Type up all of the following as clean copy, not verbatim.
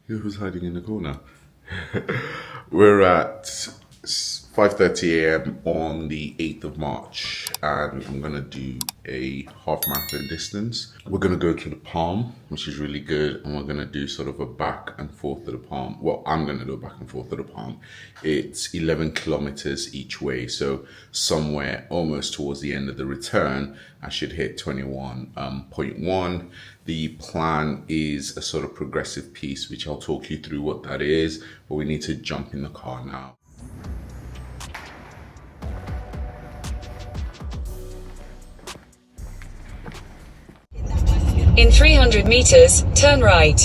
Who's hiding in the corner? We're at 5:30 a.m. on the 8th of March, and I'm gonna do a half marathon distance. We're gonna go to the Palm, which is really good, and we're gonna do sort of a back and forth to the Palm. Well, I'm gonna do a back and forth to the Palm. It's 11 kilometers each way, so somewhere almost towards the end of the return, I should hit 21.1. The plan is a sort of progressive piece, which I'll talk you through what that is, but we need to jump in the car now. In 300 meters, turn right.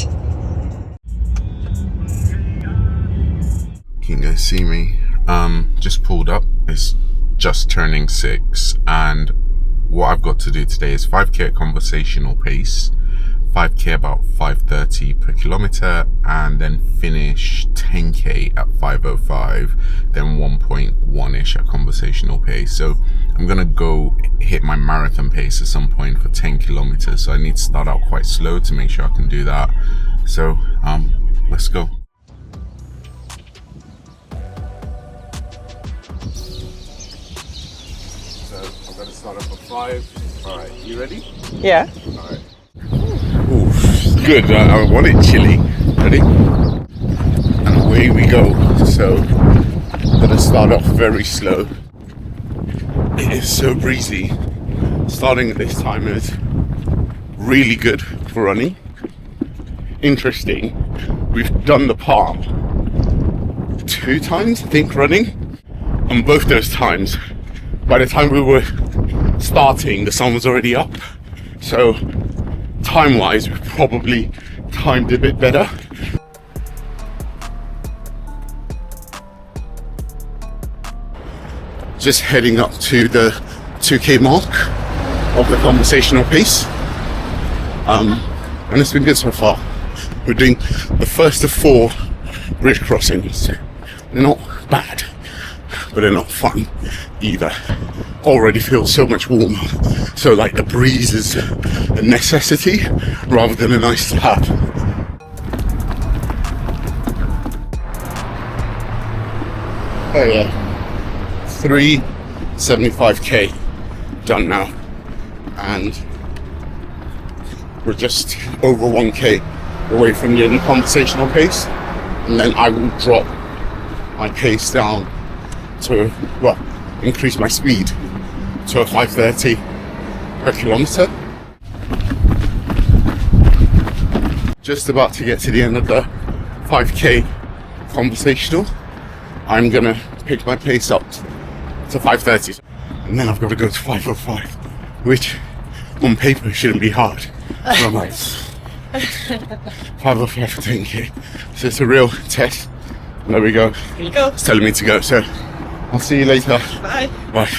Can you guys see me? Just pulled up. It's just turning 6, and what I've got to do today is 5k at conversational pace, 5k about 5:30 per kilometer, and then finish 10k at 5:05, then 1.1ish at conversational pace. So I'm gonna go hit my marathon pace at some point for 10 kilometers. So I need to start out quite slow to make sure I can do that. So let's go. So I'm gonna start up at 5. All right, you ready? Yeah. All right. Ooh, good. I want it chilly. Ready? And away we go. So I'm gonna start off very slow. It is so breezy. Starting at this time is really good for running. Interesting. We've done the Palm 2 times, I think, running. And both those times, by the time we were starting, the sun was already up. So time-wise, we probably timed a bit better. Just heading up to the 2k mark of the conversational pace. And it's been good so far. We're doing the first of 4 bridge crossings. They're not bad, but they're not fun either. Already feels so much warmer. So like the breeze is a necessity rather than a nice to have. Oh yeah. 375k done now. And we're just over 1k away from the conversational pace. And then I will drop my pace down to, well, increase my speed to a 5:30 per kilometer. Just about to get to the end of the 5k conversational. I'm gonna pick my pace up to 5:30, and then I've got to go to 5:05, which on paper shouldn't be hard. So I'm like 5:05 for 10k. So it's a real test. There we go. Here you go. It's telling me to go, so I'll see you later. Bye. Bye.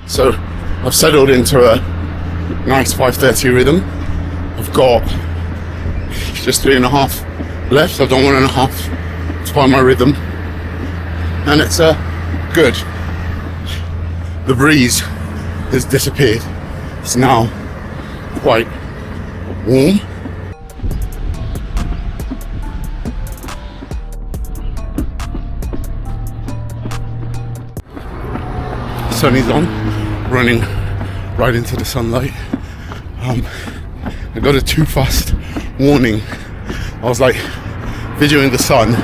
So I've settled into a nice 5:30 rhythm. I've got just 3.5 left. I've done 1.5 to find my rhythm, and it's good. The breeze has disappeared. It's now quite warm. Sun is on, running right into the sunlight. I got a too fast warning. I was like videoing the sun,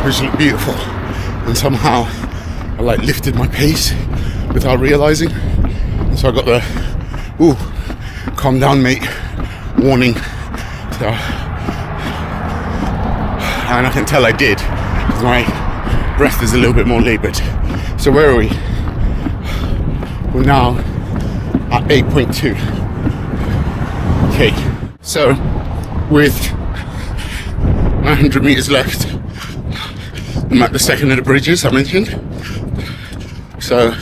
which looked beautiful, and somehow I like lifted my pace without realizing. And so I got the calm down mate warning. So, and I can tell I did, because my breath is a little bit more labored. So where are we? We're now at 8.2. Okay, so with 900 meters left, I'm at the second of the bridges I mentioned. So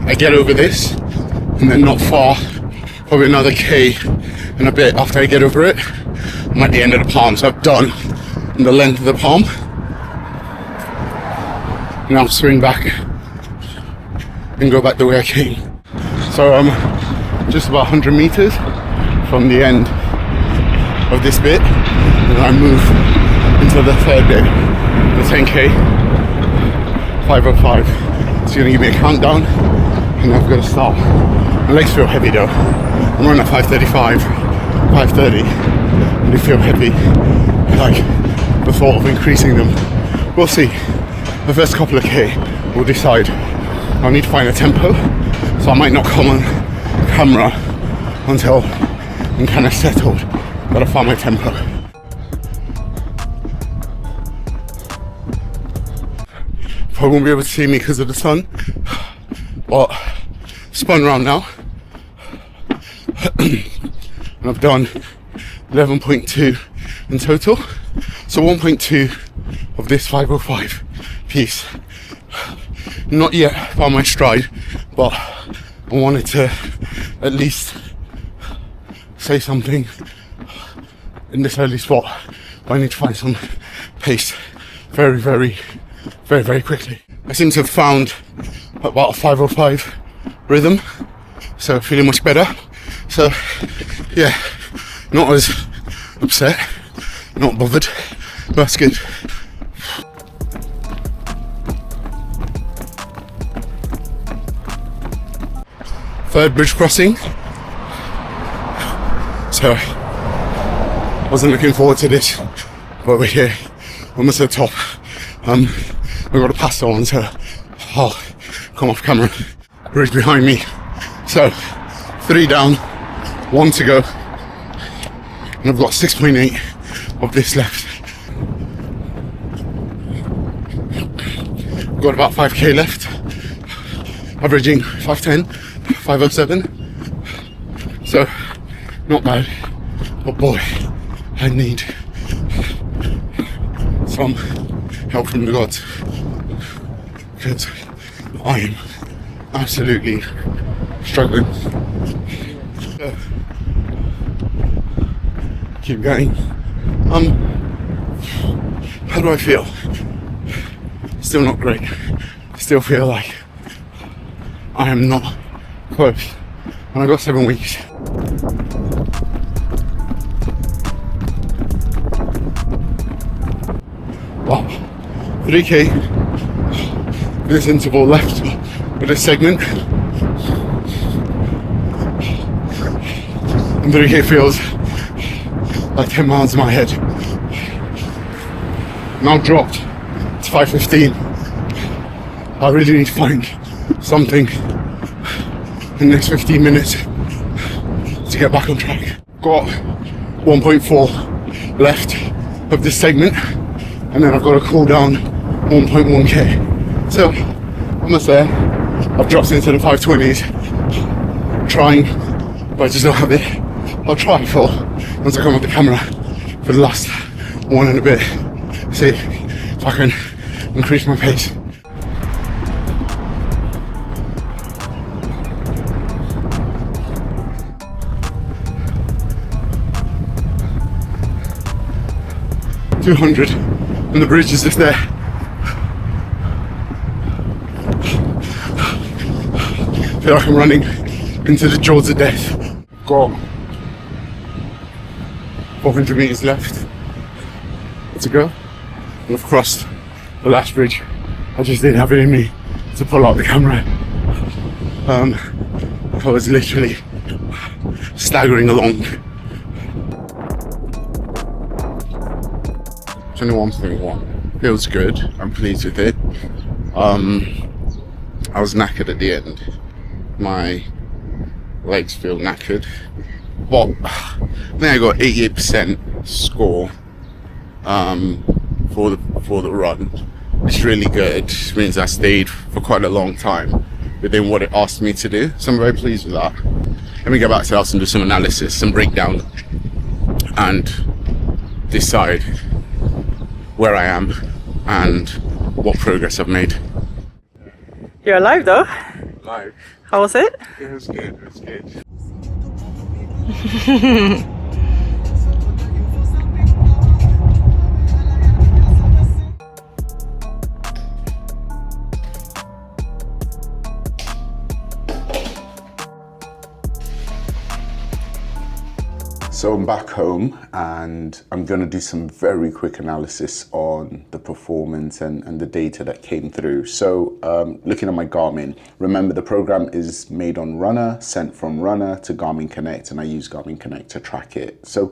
I get over this, and then not far, probably another K and a bit after I get over it, I'm at the end of the Palm. So I've done the length of the Palm. Now swing back and go back the way I came. So I'm just about 100 meters from the end of this bit, and I move into the third bit, the 10K, 5:05. It's gonna give me a countdown, and I've got to start. My legs feel heavy though. I'm running at 5:35, 5:30, and they feel heavy. Like the thought of increasing them. We'll see. The first couple of K will decide. I'll need to find a tempo, so I might not come on camera until I'm kind of settled. Gotta find my tempo. Probably won't be able to see me because of the sun, but spun around now. And I've done 11.2 in total. So 1.2 of this 5:05 piece. Not yet found my stride, but I wanted to at least say something in this early spot. But I need to find some pace very quickly. I seem to have found about a 5:05 rhythm, so feeling much better. So yeah, not as upset, not bothered. That's good. Third bridge crossing. So wasn't looking forward to this, but we're here, almost at the top. We've got a pass on, so I'll come off camera. Bridge behind me. So 3 down, 1 to go, and I've got 6.8 of this left. Got about 5K left, averaging 5:10, 5:07. So not bad, but boy, I need some help from the gods, because I am absolutely struggling. So, keep going. How do I feel? Still not great. Still feel like I am not close, and I got 7 weeks. Wow, 3K, this interval left with this segment, and 3K feels like 10 miles in my head. Now dropped to 5:15. I really need to find something in the next 15 minutes to get back on track. Got 1.4 left of this segment, and then I've got to cool down 1.1K. So almost there. I've dropped into the 5:20s, trying, but I just don't have it. I'll try for once I come off the camera for the last 1 and a bit. See if I can increase my pace. $200, and the bridge is just there. I feel like I'm running into the jaws of death. Got 400 meters left to go, and I've crossed the last bridge. I just didn't have it in me to pull out the camera. I was literally staggering along. 21.1 feels good. I'm pleased with it. I was knackered at the end. My legs feel knackered, but I think I got 88% score for the run. It's really good. It means I stayed for quite a long time within what it asked me to do, so I'm very pleased with that. Let me go back to the house and do some analysis, some breakdown, and decide where I am and what progress I've made. You're alive though. Live. How was it? It was good. It was good. So I'm back home and I'm going to do some very quick analysis on the performance and the data that came through. So looking at my Garmin, remember the program is made on Runner, sent from Runner to Garmin Connect, and I use Garmin Connect to track it. So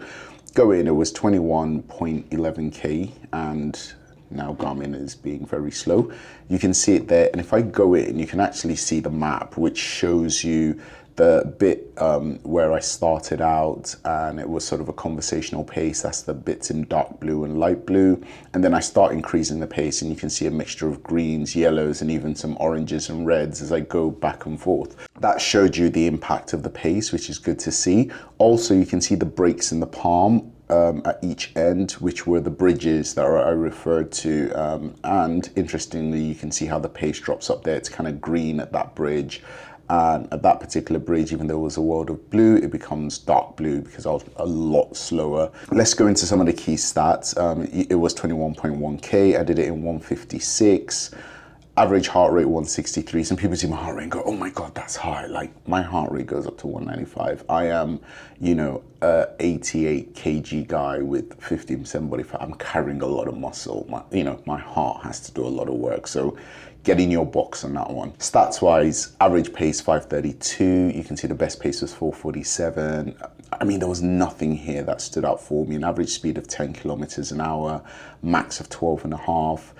go in, it was 21.11K, and now Garmin is being very slow. You can see it there, and if I go in, you can actually see the map, which shows you the bit where I started out, and it was sort of a conversational pace. That's the bits in dark blue and light blue. And then I start increasing the pace, and you can see a mixture of greens, yellows, and even some oranges and reds as I go back and forth. That showed you the impact of the pace, which is good to see. Also, you can see the breaks in the palm at each end, which were the bridges that I referred to. And interestingly, you can see how the pace drops up there. It's kind of green at that bridge. And at that particular bridge, even though it was a world of blue, it becomes dark blue because I was a lot slower. Let's go into some of the key stats. It was 21.1K. I did it in 156. Average heart rate 163. Some people see my heart rate and go, oh my God, that's high. Like, my heart rate goes up to 195. I am, a 88 kg guy with 15% body fat. I'm carrying a lot of muscle. My heart has to do a lot of work. So get in your box on that one. Stats wise, average pace 532. You can see the best pace was 447. I mean, there was nothing here that stood out for me. An average speed of 10 kilometers an hour, max of 12 and a half.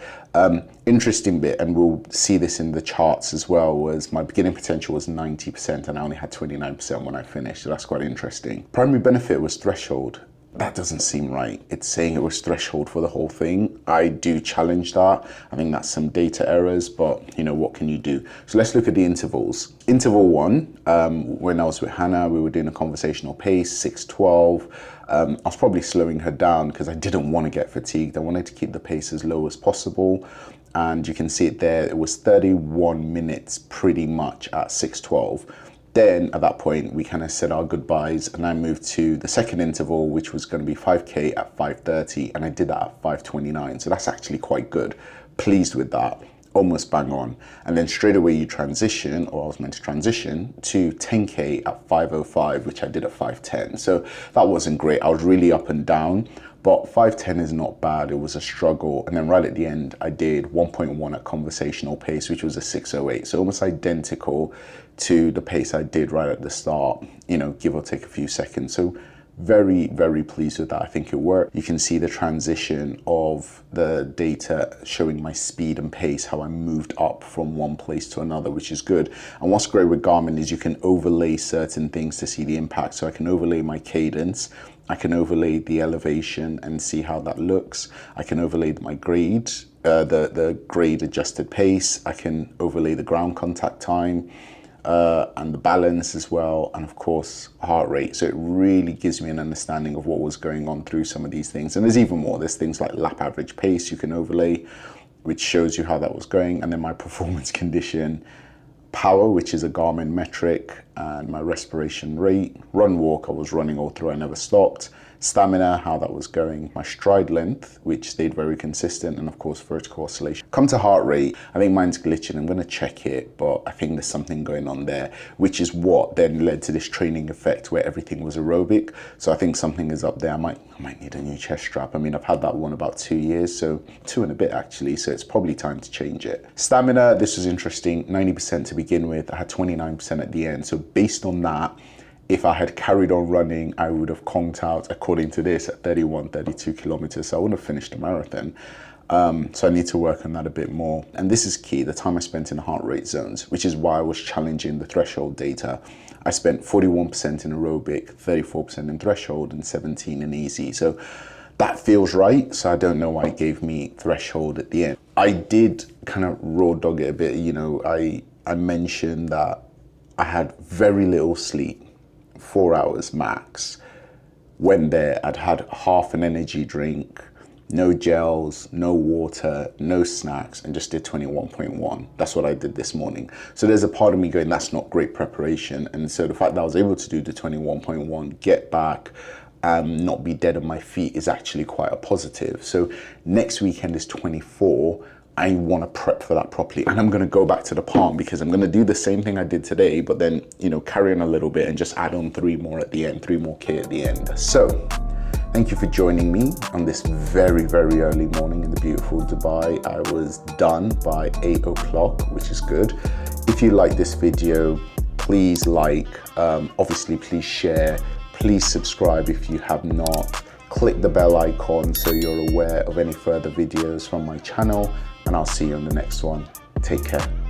Interesting bit, and we'll see this in the charts as well, was my beginning potential was 90% and I only had 29% when I finished. So that's quite interesting. Primary benefit was threshold. That doesn't seem right. It's saying it was threshold for the whole thing. I do challenge that. I think that's some data errors, but what can you do? So let's look at the intervals. Interval 1, when I was with Hannah, we were doing a conversational pace, 6:12. I was probably slowing her down because I didn't want to get fatigued. I wanted to keep the pace as low as possible. And you can see it there. It was 31 minutes pretty much at 6:12. Then at that point, we kind of said our goodbyes, and I moved to the second interval, which was going to be 5K at 5:30, and I did that at 5:29. So that's actually quite good. Pleased with that, almost bang on. And then straight away you transition, or I was meant to transition, to 10K at 5:05, which I did at 5:10. So that wasn't great. I was really up and down. But 5:10 is not bad. It was a struggle. And then right at the end, I did 1.1 at conversational pace, which was a 6:08. So almost identical to the pace I did right at the start, give or take a few seconds. So very, very pleased with that. I think it worked. You can see the transition of the data showing my speed and pace, how I moved up from one place to another, which is good. And what's great with Garmin is you can overlay certain things to see the impact. So I can overlay my cadence, I can overlay the elevation and see how that looks. I can overlay my grade, the grade adjusted pace. I can overlay the ground contact time, and the balance as well, and of course heart rate. So it really gives me an understanding of what was going on through some of these things. And there's even more. There's things like lap average pace you can overlay, which shows you how that was going. And then my performance condition, power, which is a Garmin metric, and my respiration rate. Run walk, I was running all through, I never stopped. Stamina, how that was going. My stride length, which stayed very consistent, and of course vertical oscillation. Come to heart rate, I think mine's glitching. I'm going to check it, but I think there's something going on there, which is what then led to this training effect where everything was aerobic. So I think something is up there. I might need a new chest strap. I mean, I've had that one about 2 years, so 2 and a bit actually, so it's probably time to change it. Stamina, this was interesting, 90% to begin with. I had 29% at the end. So based on that, if I had carried on running, I would have conked out, according to this, at 31, 32 kilometers. So I wouldn't have finished the marathon. So I need to work on that a bit more. And this is key, the time I spent in the heart rate zones, which is why I was challenging the threshold data. I spent 41% in aerobic, 34% in threshold, and 17 in easy. So that feels right. So I don't know why it gave me threshold at the end. I did kind of raw dog it a bit. I mentioned that I had very little sleep, 4 hours max. Went there, I'd had half an energy drink, no gels, no water, no snacks, and just did 21.1. That's what I did this morning. So there's a part of me going, that's not great preparation. And so the fact that I was able to do the 21.1, get back, not be dead on my feet is actually quite a positive. So next weekend is 24. I want to prep for that properly, and I'm going to go back to the Palm because I'm going to do the same thing I did today, but then, you know, carry on a little bit and just add on 3 more at the end, 3 more K at the end. So thank you for joining me on this very, very early morning in the beautiful Dubai. I was done by 8 o'clock, which is good. If you like this video, please like, obviously please share, please subscribe if you have not. Click the bell icon so you're aware of any further videos from my channel, and I'll see you on the next one. Take care.